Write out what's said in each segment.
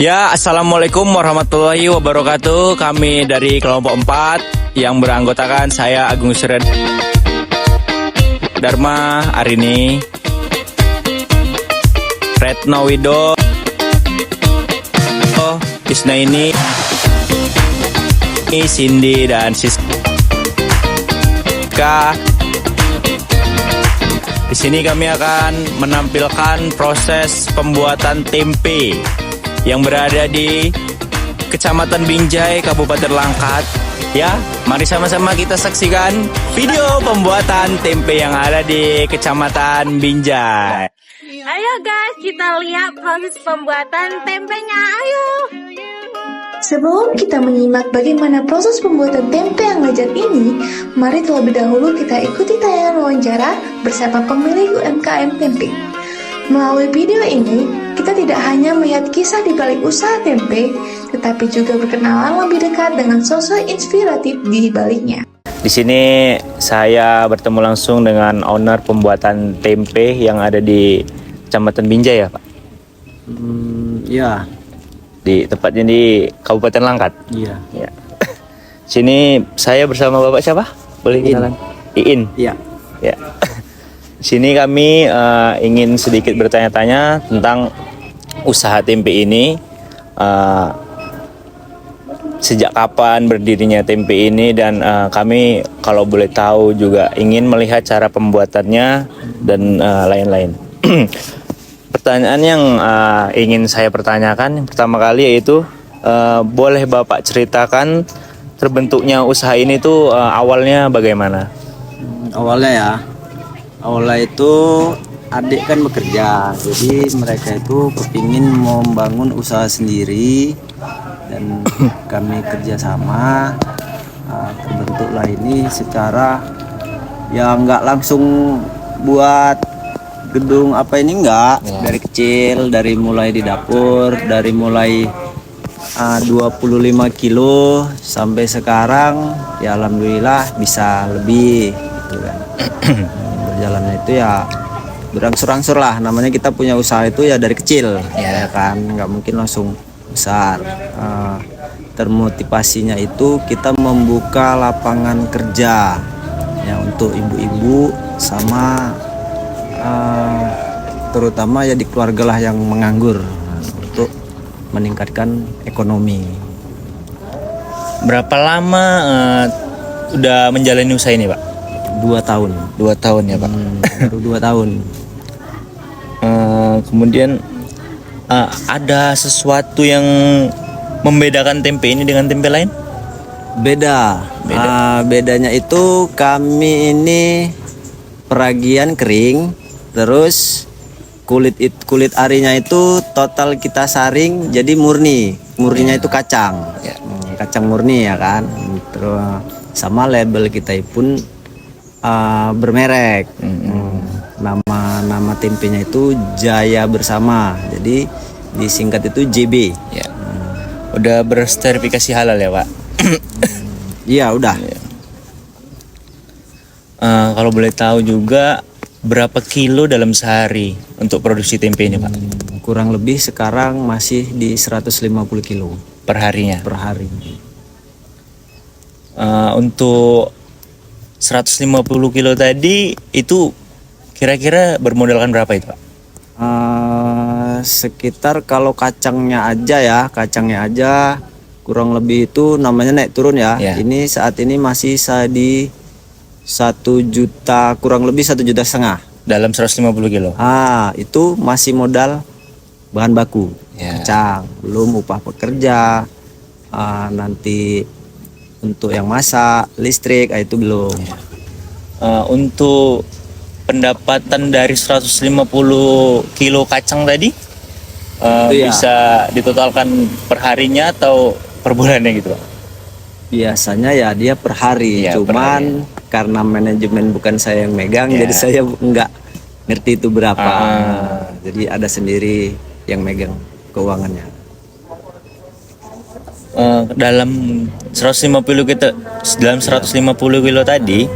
Ya, Assalamualaikum warahmatullahi wabarakatuh. Kami dari kelompok 4 yang beranggotakan saya Agung Surya Dharma, Arini, Retno Wido, Isnaini, Cindy, dan Siska. Di sini kami akan menampilkan proses pembuatan tempe yang berada di Kecamatan Binjai, Kabupaten Langkat. Ya, mari sama-sama kita saksikan video pembuatan tempe yang ada di Kecamatan Binjai. Ayo guys, kita lihat proses pembuatan tempenya. Ayo. Sebelum kita menyimak bagaimana proses pembuatan tempe yang lezat ini, mari terlebih dahulu kita ikuti tayangan wawancara bersama pemilik UMKM tempe. Melalui video ini, kita tidak hanya melihat kisah di balik usaha tempe, tetapi juga berkenalan lebih dekat dengan sosok inspiratif di baliknya. Di sini saya bertemu langsung dengan owner pembuatan tempe yang ada di Kecamatan Binjai ya, Pak? Iya. Di tepatnya di Kabupaten Langkat. Iya. Ya. Sini saya bersama Bapak siapa? Boleh kenalan? Iin. Iya. Ya. Sini kami ingin sedikit bertanya-tanya tentang usaha tempe ini. Sejak kapan berdirinya tempe ini, dan kami kalau boleh tahu juga ingin melihat cara pembuatannya dan lain-lain. Pertanyaan yang ingin saya pertanyakan yang pertama kali yaitu boleh Bapak ceritakan terbentuknya usaha ini tuh awalnya bagaimana? Awalnya itu adik kan bekerja, jadi mereka itu kepingin membangun usaha sendiri dan kami kerjasama. Terbentuklah ini secara ya nggak langsung buat gedung apa ini enggak, dari kecil, dari mulai di dapur, dari mulai 25 kilo sampai sekarang ya alhamdulillah bisa lebih gitu kan. Berjalannya itu ya berangsur-angsur lah, namanya kita punya usaha itu ya dari kecil ya kan, nggak mungkin langsung besar. Termotivasinya itu kita membuka lapangan kerja ya untuk ibu-ibu sama terutama ya di keluarga lah yang menganggur untuk meningkatkan ekonomi. Berapa lama udah menjalani usaha ini, Pak? 2 tahun. 2 tahun ya, Pak. Baru 2 tahun. Kemudian ada sesuatu yang membedakan tempe ini dengan tempe lain? Beda. Bedanya itu kami ini peragian kering, terus kulit arinya itu total kita saring jadi murninya itu kacang. Kacang murni ya kan. Terus sama label kita pun bermerek. Nama tempenya itu Jaya Bersama, jadi disingkat itu JB Ya. Udah bersertifikasi halal ya, Pak? Iya udah. Kalau boleh tahu juga berapa kilo dalam sehari untuk produksi tempe ini, Pak? Kurang lebih sekarang masih di 150 kilo Perharinya? per hari. Untuk 150 kilo tadi itu kira-kira bermodalkan berapa itu, Pak? Sekitar kalau kacangnya aja kurang lebih itu namanya naik turun ya. Ini saat ini masih di 1 juta, kurang lebih 1,5 juta dalam 150 kilo. Itu masih modal bahan baku kacang, belum upah pekerja, nanti untuk yang masak, listrik itu belum. Untuk pendapatan dari 150 kilo kacang tadi bisa ditotalkan per harinya atau per bulannya gitu, Pak? Biasanya ya dia per hari, cuman karena manajemen bukan saya yang megang, jadi saya nggak ngerti itu berapa. Jadi ada sendiri yang megang keuangannya. Dalam 150 kilo tadi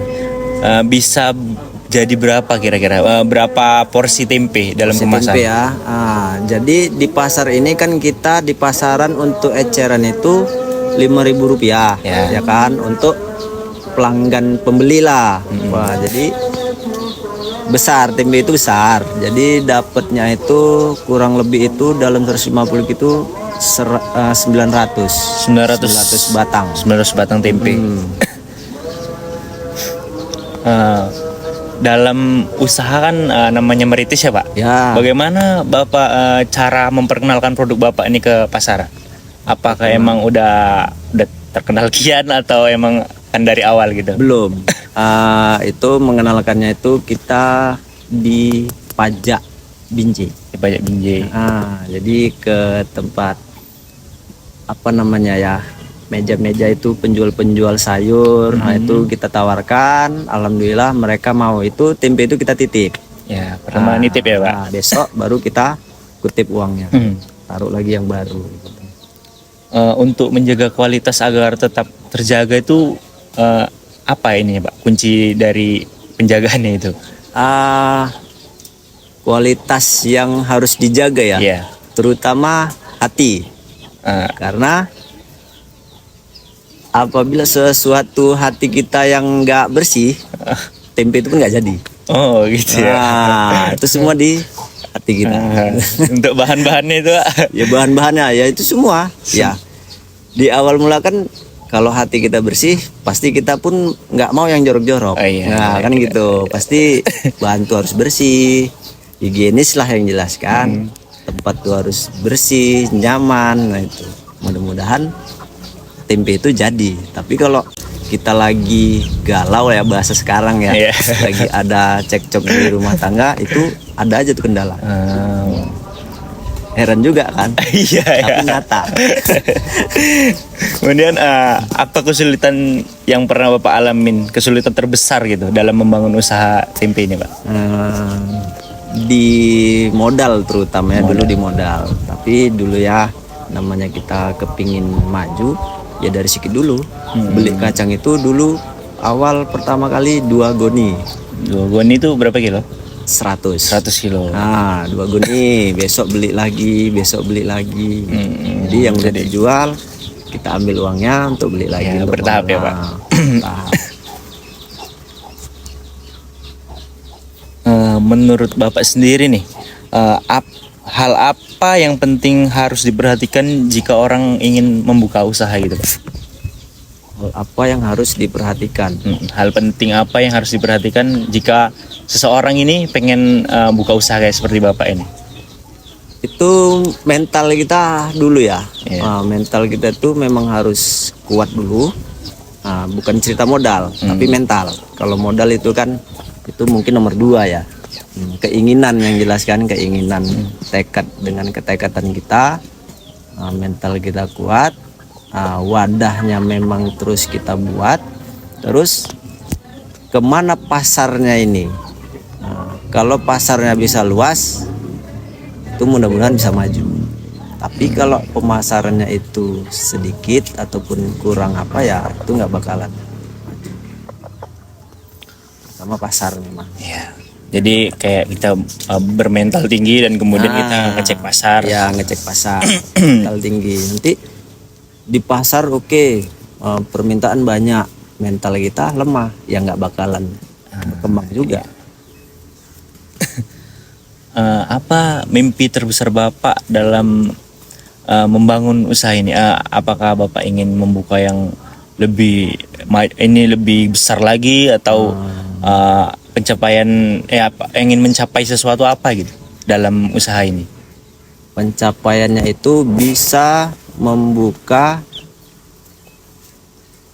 bisa jadi berapa kira-kira? Berapa porsi tempe dalam Porsi kemasan? tempe ya. Jadi di pasar ini kan kita di pasaran untuk eceran itu Rp5.000 ya kan, untuk pelanggan pembeli lah. Wah, jadi besar, tempe itu besar. Jadi dapatnya itu kurang lebih itu dalam 150 itu 900 batang. 900 batang tempe. Dalam usaha kan namanya merintis ya Pak. Ya. Bagaimana Bapak cara memperkenalkan produk Bapak ini ke pasaran? Apakah emang udah terkenal kian atau emang kan dari awal gitu? Belum. Itu mengenalkannya itu kita di Pajak Binjai. Di Pajak Binjai. Jadi ke tempat apa namanya ya, meja-meja itu penjual-penjual sayur. Nah itu kita tawarkan, alhamdulillah mereka mau. Itu tempe itu kita titip. Ya, pertama nitip ya Pak. Besok baru kita kutip uangnya, taruh lagi yang baru. Untuk menjaga kualitas agar tetap terjaga itu apa ini Pak? Kunci dari penjagaannya itu? Kualitas yang harus dijaga ya, Iya. terutama hati. Karena apabila sesuatu hati kita yang nggak bersih, tempe itu pun nggak jadi. Oh gitu ya. Itu semua di hati kita. Untuk bahan-bahannya itu Pak? Ya bahan-bahannya ya itu semua. Ya di awal mula kan kalau hati kita bersih, pasti kita pun nggak mau yang jorok-jorok. Nah kan gitu. Pasti bahan tuh harus bersih, higienis lah yang jelaskan. Tempat tuh harus bersih, nyaman. Nah itu mudah-mudahan tempe itu jadi. Tapi kalau kita lagi galau ya bahasa sekarang ya, lagi ada cekcok di rumah tangga, itu ada aja tuh kendala. Heran juga kan? Tapi nyata. Kemudian apa kesulitan yang pernah Bapak alamin, kesulitan terbesar gitu dalam membangun usaha tempe ini Pak? Di modal terutama ya, dulu di modal. Tapi dulu ya namanya kita kepingin maju ya dari sedikit dulu. Beli kacang itu dulu awal pertama kali 2 goni. 2 goni itu berapa kilo? 100 kilo. 2 goni, besok beli lagi, besok beli lagi. Jadi yang udah dijual kita ambil uangnya untuk beli lagi. Ya, bertahap ya Pak. Bertahap. Menurut Bapak sendiri nih, hal apa yang penting harus diperhatikan jika orang ingin membuka usaha gitu Pak? Hal apa yang harus diperhatikan? Hal penting apa yang harus diperhatikan jika seseorang ini pengen buka usaha kayak seperti Bapak ini? Itu mental kita dulu ya. Iya. Mental kita tuh memang harus kuat dulu. Bukan cerita modal, tapi mental. Kalau modal itu kan itu mungkin nomor 2 ya. Keinginan yang jelaskan, keinginan, tekad dengan ketekatan kita, mental kita kuat, wadahnya memang terus kita buat, terus kemana pasarnya ini. Kalau pasarnya bisa luas, itu mudah-mudahan bisa maju. Tapi kalau pemasarannya itu sedikit ataupun kurang apa ya, itu nggak bakalan maju. Sama pasar memang. Ya. Jadi kayak kita bermental tinggi dan kemudian kita ngecek pasar. Ya ngecek pasar, mental tinggi. Nanti di pasar permintaan banyak, mental kita lemah, ya nggak bakalan berkembang juga. Apa mimpi terbesar Bapak dalam membangun usaha ini? Apakah Bapak ingin membuka yang lebih besar lagi atau pencapaian ingin mencapai sesuatu apa gitu dalam usaha ini? Pencapaiannya itu bisa membuka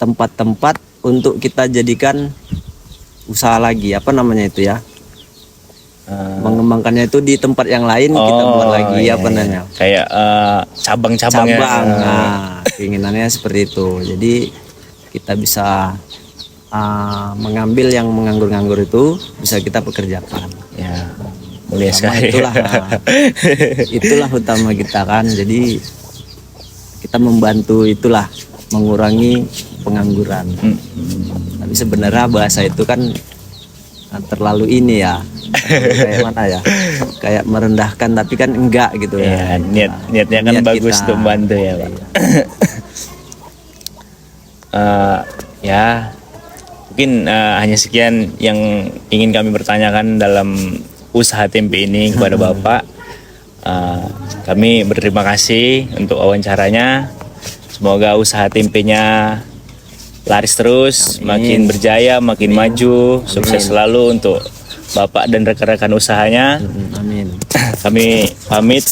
tempat-tempat untuk kita jadikan usaha lagi, apa namanya itu ya, mengembangkannya itu di tempat yang lain, kita buat lagi apa namanya, kayak cabang-cabangnya. Keinginannya seperti itu. Jadi kita bisa mengambil yang menganggur-nganggur itu bisa kita pekerjakan. Ya, mulia sekali. Itulah utama kita kan. Jadi kita membantu itulah mengurangi pengangguran. Tapi sebenarnya bahasa itu kan terlalu ini ya. Kayak mana ya? Kayak merendahkan tapi kan enggak gitu Ya, ya. niatnya kan Niat bagus kita. untuk membantu ya, Pak. Ya, mungkin hanya sekian yang ingin kami pertanyakan dalam usaha tempe ini kepada Bapak. Kami berterima kasih untuk wawancaranya. Semoga usaha tempenya laris terus, makin berjaya, makin maju, sukses selalu untuk Bapak dan rekan-rekan usahanya. Amin. Kami pamit.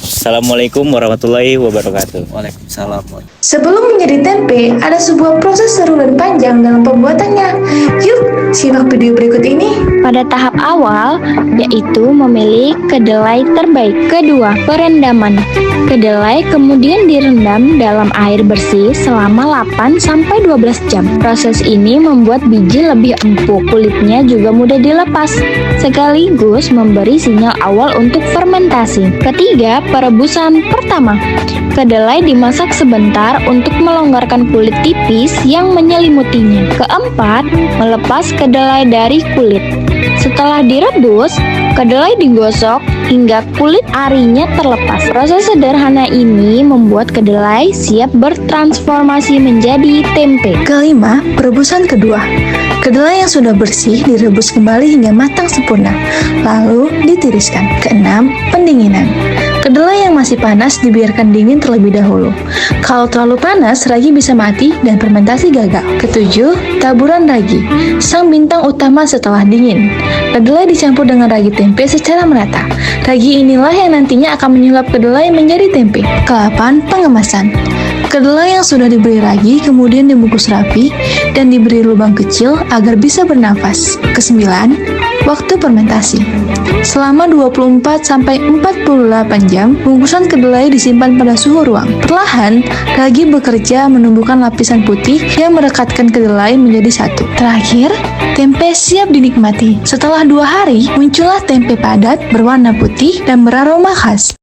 Assalamualaikum warahmatullahi wabarakatuh. Waalaikumsalam. Sebelum menjadi tempe, ada sebuah proses seru dan panjang dalam pembuatannya. Yuk, simak video berikut ini. Pada tahap awal, yaitu memilih kedelai terbaik. Kedua, perendaman. Kedelai kemudian direndam dalam air bersih selama 8-12 jam. Proses ini membuat biji lebih empuk, kulitnya juga mudah dilepas, sekaligus memberi sinyal awal untuk fermentasi. Ketiga, perebusan pertama. Kedelai dimasak sebentar untuk melonggarkan kulit tipis yang menyelimutinya. Keempat, melepas kedelai dari kulit. Setelah direbus, kedelai digosok hingga kulit arinya terlepas. Proses sederhana ini membuat kedelai siap bertransformasi menjadi tempe. Kelima, perebusan kedua. Kedelai yang sudah bersih direbus kembali hingga matang sempurna, lalu ditiriskan. Keenam, pendinginan. Kedelai yang masih panas dibiarkan dingin terlebih dahulu. Kalau terlalu panas, ragi bisa mati dan fermentasi gagal. Ketujuh, taburan ragi. Sang bintang utama setelah dingin. Kedelai dicampur dengan ragi tempe secara merata. Ragi inilah yang nantinya akan menyulap kedelai menjadi tempe. Ke-8, pengemasan. Kedelai yang sudah diberi ragi kemudian dibungkus rapi dan diberi lubang kecil agar bisa bernafas. Ke-9, waktu fermentasi. Selama 24-48 jam, bungkusan kedelai disimpan pada suhu ruang. Perlahan, ragi bekerja menumbuhkan lapisan putih yang merekatkan kedelai menjadi satu. Terakhir, tempe siap dinikmati. Setelah 2 hari, muncullah tempe padat berwarna putih dan beraroma khas.